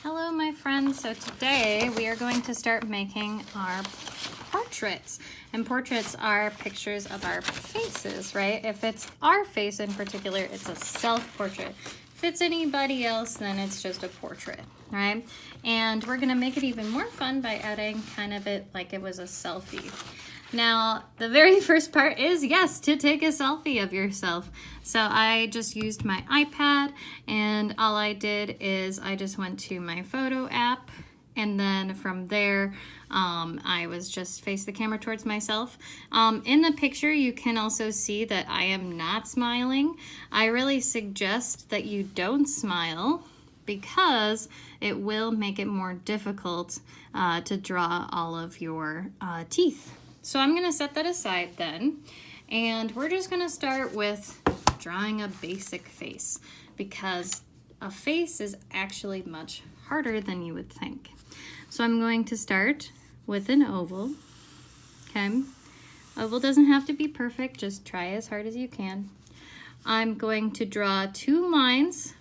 Hello my friends, so today we are going to start making our portraits. And portraits are pictures of our faces, right? If it's our face in particular, it's a self-portrait. If it's anybody else, then it's just a portrait, right? And we're gonna make it even more fun by adding kind of it like it was a selfie. Now, the very first part is, yes, to take a selfie of yourself. So I just used my iPad, and all I did is I just went to my photo app, and then from there, I was just face the camera towards myself. In the picture, you can also see that I am not smiling. I really suggest that you don't smile because it will make it more difficult to draw all of your teeth. So I'm gonna set that aside then, and we're just gonna start with drawing a basic face because a face is actually much harder than you would think. So I'm going to start with an oval, okay? Oval doesn't have to be perfect, just try as hard as you can. I'm going to draw two lines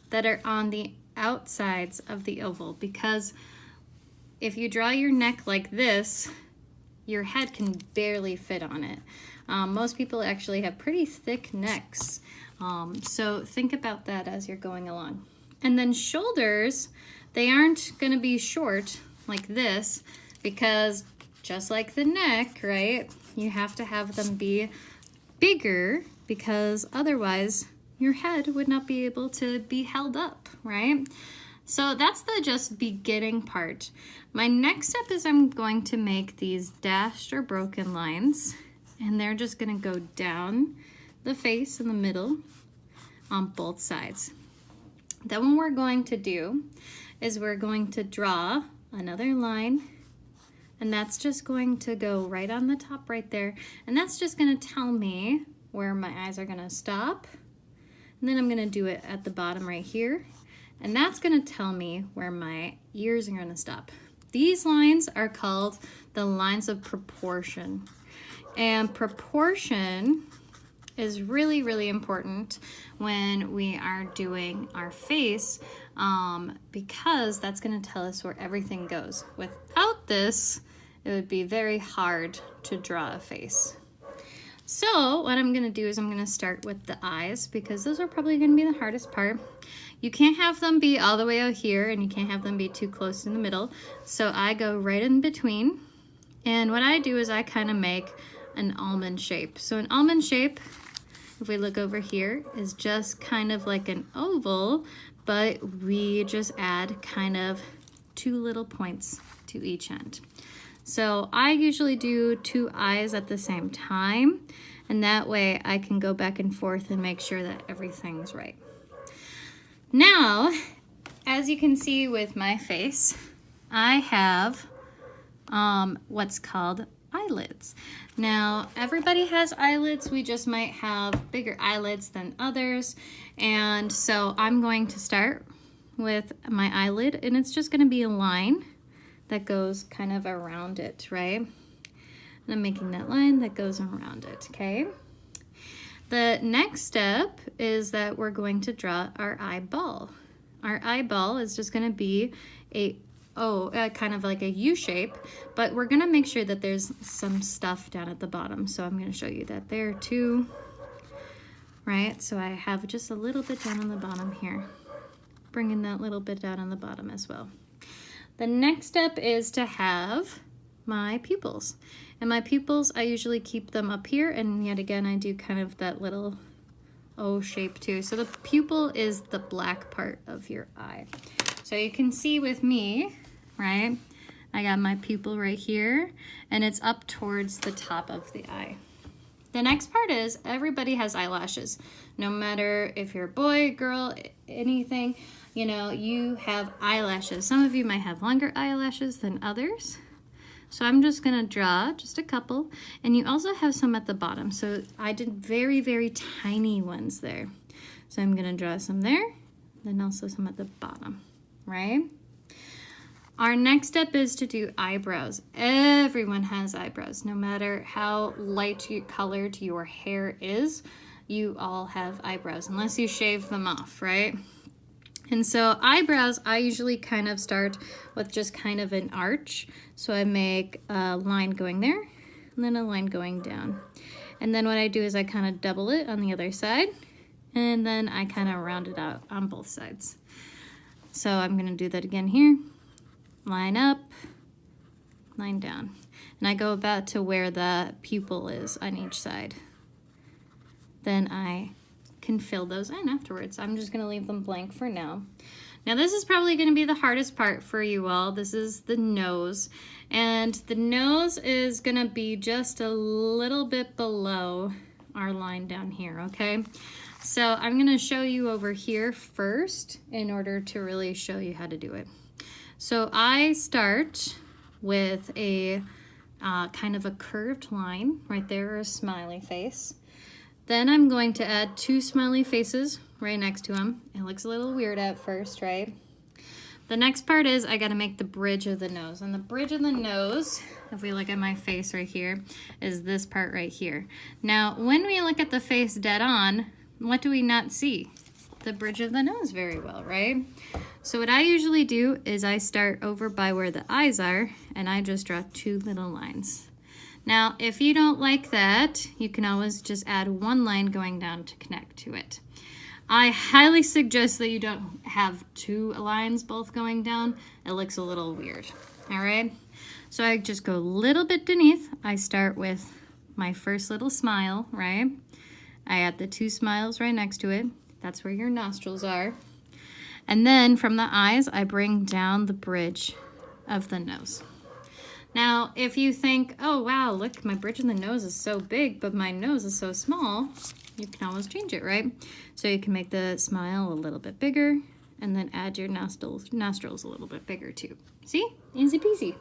that are on the outsides of the oval because if you draw your neck like this, your head can barely fit on it. Most people actually have pretty thick necks. So think about that as you're going along. And then shoulders, they aren't gonna be short like this because just like the neck, right? You have to have them be bigger because otherwise your head would not be able to be held up, right? So that's the just beginning part. My next step is I'm going to make these dashed or broken lines, and they're just gonna go down the face in the middle on both sides. Then what we're going to do is we're going to draw another line, and that's just going to go right on the top right there, and that's just gonna tell me where my eyes are gonna stop. And then I'm gonna do it at the bottom right here, and that's gonna tell me where my ears are gonna stop. These lines are called the lines of proportion. And proportion is really, really important when we are doing our face because that's gonna tell us where everything goes. Without this, it would be very hard to draw a face. So what I'm gonna do is I'm gonna start with the eyes because those are probably gonna be the hardest part. You can't have them be all the way out here and you can't have them be too close in the middle. So I go right in between. And what I do is I kind of make an almond shape. So an almond shape, if we look over here, is just kind of like an oval, but we just add kind of two little points to each end. So I usually do two eyes at the same time, and that way I can go back and forth and make sure that everything's right. Now, as you can see with my face, I have what's called eyelids. Now, everybody has eyelids. We just might have bigger eyelids than others. And so I'm going to start with my eyelid, and it's just going to be a line that goes kind of around it, right? And I'm making that line that goes around it, okay? The next step is that we're going to draw our eyeball. Our eyeball is just gonna be kind of like a U shape, but we're gonna make sure that there's some stuff down at the bottom. So I'm gonna show you that there too, right? So I have just a little bit down on the bottom here, bringing that little bit down on the bottom as well. The next step is to have my pupils. And my pupils, I usually keep them up here, and yet again, I do kind of that little O shape too. So the pupil is the black part of your eye. So you can see with me, right? I got my pupil right here, and it's up towards the top of the eye. The next part is everybody has eyelashes. No matter if you're a boy, girl, anything, you know, you have eyelashes. Some of you might have longer eyelashes than others. So I'm just gonna draw just a couple, and you also have some at the bottom. So I did very, very tiny ones there. So I'm gonna draw some there, then also some at the bottom, right? Our next step is to do eyebrows. Everyone has eyebrows, no matter how light colored your hair is, you all have eyebrows, unless you shave them off, right? And so eyebrows, I usually kind of start with just kind of an arch. So I make a line going there and then a line going down. And then what I do is I kind of double it on the other side, and then I kind of round it out on both sides. So I'm gonna do that again here. Line up, line down. And I go about to where the pupil is on each side. Then I can fill those in afterwards. I'm just gonna leave them blank for now. Now this is probably gonna be the hardest part for you all. This is the nose. And the nose is gonna be just a little bit below our line down here, okay? So I'm gonna show you over here first in order to really show you how to do it. So I start with a kind of a curved line right there, or a smiley face. Then I'm going to add 2 smiley faces right next to them. It looks a little weird at first, right? The next part is I gotta make the bridge of the nose. And the bridge of the nose, if we look at my face right here, is this part right here. Now, when we look at the face dead on, what do we not see? The bridge of the nose very well, right? So what I usually do is I start over by where the eyes are, and I just draw 2 little lines. Now, if you don't like that, you can always just add 1 line going down to connect to it. I highly suggest that you don't have 2 lines both going down. It looks a little weird, all right? So I just go a little bit beneath. I start with my first little smile, right? I add the 2 smiles right next to it. That's where your nostrils are. And then from the eyes, I bring down the bridge of the nose. Now, if you think, oh wow, look, my bridge of the nose is so big, but my nose is so small, you can always change it, right? So you can make the smile a little bit bigger and then add your nostrils a little bit bigger too. See? Easy peasy.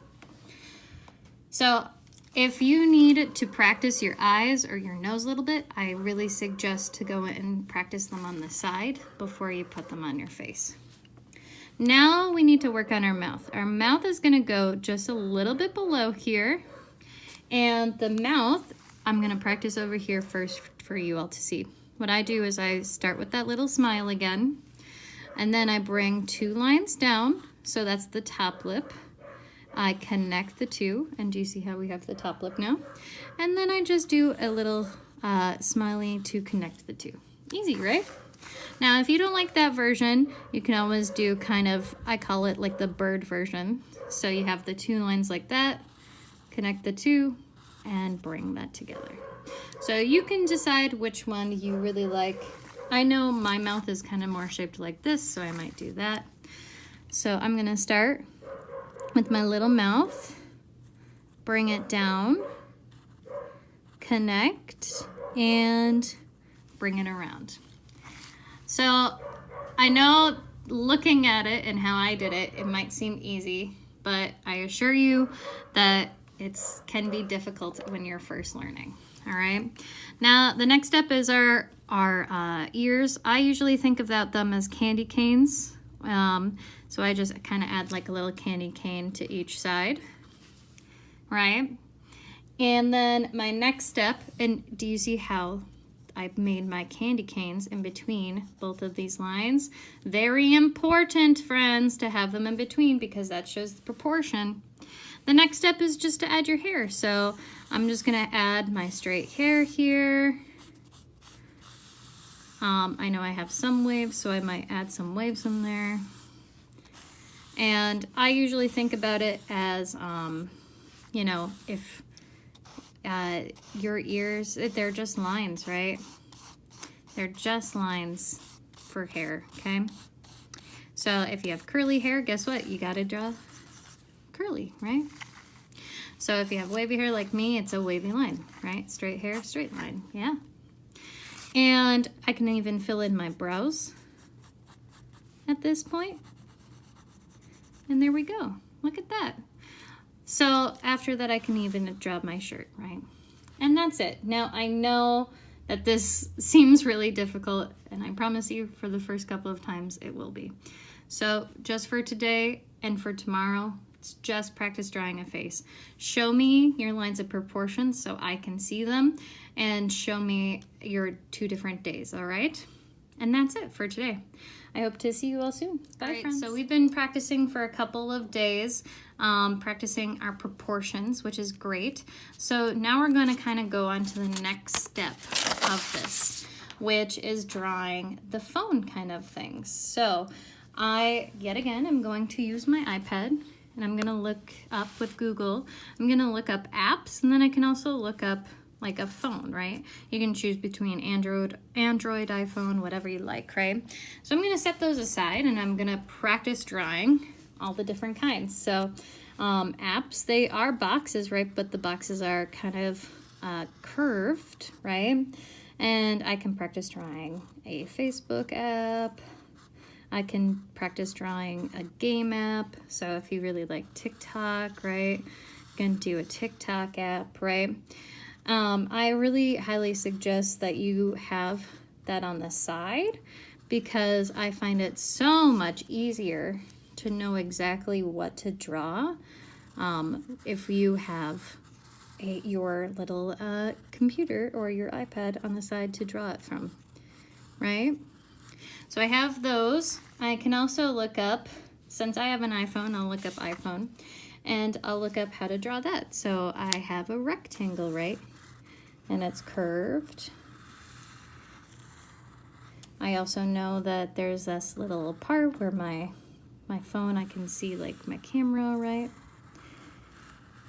So if you need to practice your eyes or your nose a little bit, I really suggest to go and practice them on the side before you put them on your face. Now we need to work on our mouth. Our mouth is gonna go just a little bit below here. And the mouth, I'm gonna practice over here first for you all to see. What I do is I start with that little smile again, and then I bring 2 lines down, so that's the top lip. I connect the 2, and do you see how we have the top lip now? And then I just do a little smiley to connect the 2. Easy, right? Now, if you don't like that version, you can always do kind of, I call it like the bird version. So you have the 2 lines like that, connect the 2, and bring that together. So you can decide which one you really like. I know my mouth is kind of more shaped like this, so I might do that. So I'm gonna start with my little mouth, bring it down, connect, and bring it around. So I know looking at it and how I did it, it might seem easy, but I assure you that it can be difficult when you're first learning, all right? Now, the next step is our ears. I usually think about them as candy canes. So I just kind of add like a little candy cane to each side, right? And then my next step, and do you see how I've made my candy canes in between both of these lines? Very important, friends, to have them in between because that shows the proportion. The next step is just to add your hair. So I'm just gonna add my straight hair here. I know I have some waves, so I might add some waves in there. And I usually think about it as, you know, if your ears, they're just lines, right? They're just lines for hair, okay? So if you have curly hair, guess what? You gotta draw curly, right? So if you have wavy hair like me, it's a wavy line, right? Straight hair, straight line, yeah. And I can even fill in my brows at this point. And there we go, look at that. So after that, I can even draw my shirt, right? And that's it. Now I know that this seems really difficult, and I promise you for the first couple of times it will be. So just for today and for tomorrow, it's just practice drawing a face. Show me your lines of proportions so I can see them, and show me your 2 different days, all right? And that's it for today. I hope to see you all soon. Bye, friends. So we've been practicing for a couple of days, practicing our proportions, which is great. So now we're going to kind of go on to the next step of this, which is drawing the phone kind of things. So yet again, I'm going to use my iPad, and I'm going to look up with Google. I'm going to look up apps, and then I can also look up like a phone, right? You can choose between Android, iPhone, whatever you like, right? So I'm gonna set those aside and I'm gonna practice drawing all the different kinds. So apps, they are boxes, right? But the boxes are kind of curved, right? And I can practice drawing a Facebook app. I can practice drawing a game app. So if you really like TikTok, right? You can do a TikTok app, right? I really highly suggest that you have that on the side because I find it so much easier to know exactly what to draw if you have your little computer or your iPad on the side to draw it from, right? So I have those. I can also look up, since I have an iPhone, I'll look up iPhone and I'll look up how to draw that. So I have a rectangle, right? And it's curved. I also know that there's this little part where my phone, I can see like my camera, right?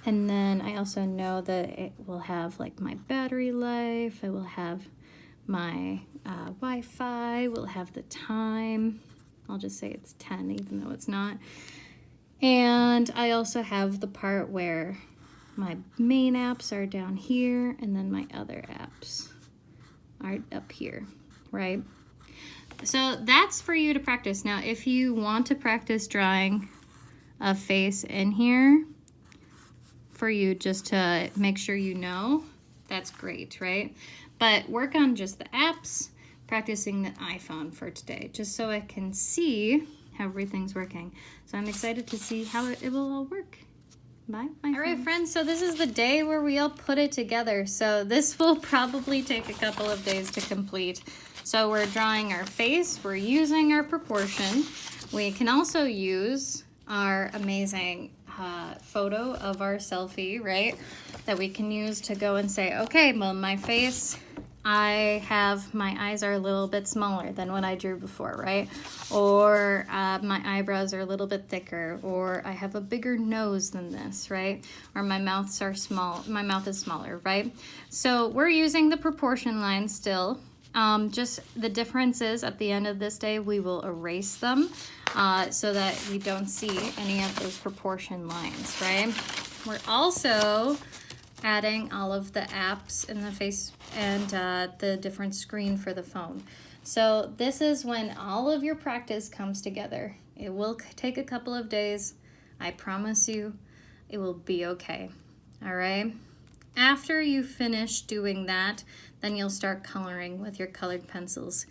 And then I also know that it will have like my battery life. I will have my Wi-Fi, we'll have the time. I'll just say it's 10 even though it's not. And I also have the part where my main apps are down here, and then my other apps are up here, right? So that's for you to practice. Now, if you want to practice drawing a face in here for you just to make sure you know, that's great, right? But work on just the apps, practicing the iPhone for today, just so I can see how everything's working. So I'm excited to see how it will all work. Bye, all right, friends, so this is the day where we all put it together. So this will probably take a couple of days to complete. So we're drawing our face, we're using our proportion. We can also use our amazing photo of our selfie, right? That we can use to go and say, okay, well, my face, my eyes are a little bit smaller than what I drew before, right? Or my eyebrows are a little bit thicker, or I have a bigger nose than this, right? Or my mouth is smaller, right? So we're using the proportion lines still. Just the difference is at the end of this day, we will erase them so that we don't see any of those proportion lines, right? We're also adding all of the apps in the face and the different screen for the phone. So this is when all of your practice comes together. It will take a couple of days. I promise you, it will be okay. All right? After you finish doing that, then you'll start coloring with your colored pencils.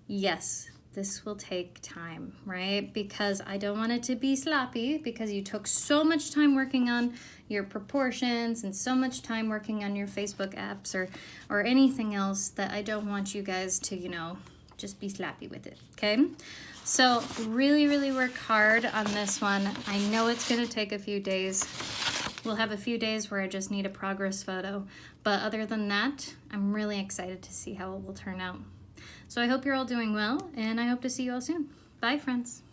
Yes, this will take time, right? Because I don't want it to be sloppy because you took so much time working on your proportions and so much time working on your Facebook apps or anything else that I don't want you guys to, you know, just be sloppy with it, okay? So really, really work hard on this one. I know it's gonna take a few days. We'll have a few days where I just need a progress photo, but other than that, I'm really excited to see how it will turn out. So I hope you're all doing well, and I hope to see you all soon. Bye, friends.